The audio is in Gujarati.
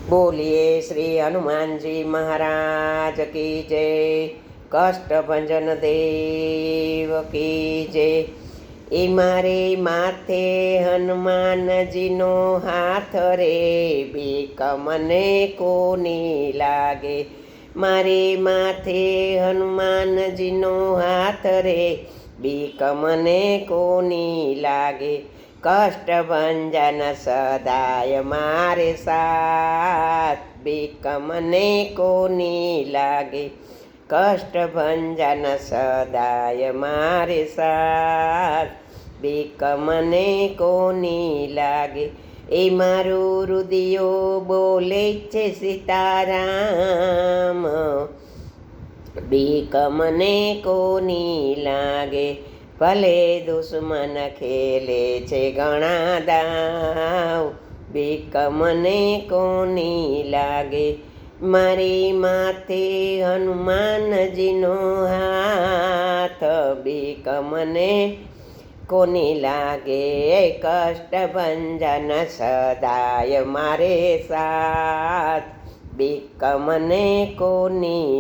बोलिए श्री हनुमान जी महाराज की जय। कष्टभंजन देव की जय। એ મારે માથે હનુમાનજીનો હાથ રે, બીક મને કોની લાગે. મારે માથે હનુમાનજીનો હાથ રે, બીક મને કોની લાગે. કષ્ટભંજન સદાય મારે સાથ, બીક મને કોની લાગે. કષ્ટભંજન સદાય મારે સાથ, બીક મને કોની લાગે. એ મારું હૃદયો બોલે છે સીતારામ, બીક મને કોની લાગે. ભલે દુશ્મન ખેલે છે ઘણા દાવ, બીક મને કોની લાગે. મારી માથે હનુમાનજીનો હાથ, બીક મને કોની લાગે. કષ્ટભંજન સદાય મારે સાથ, બીક મને કોની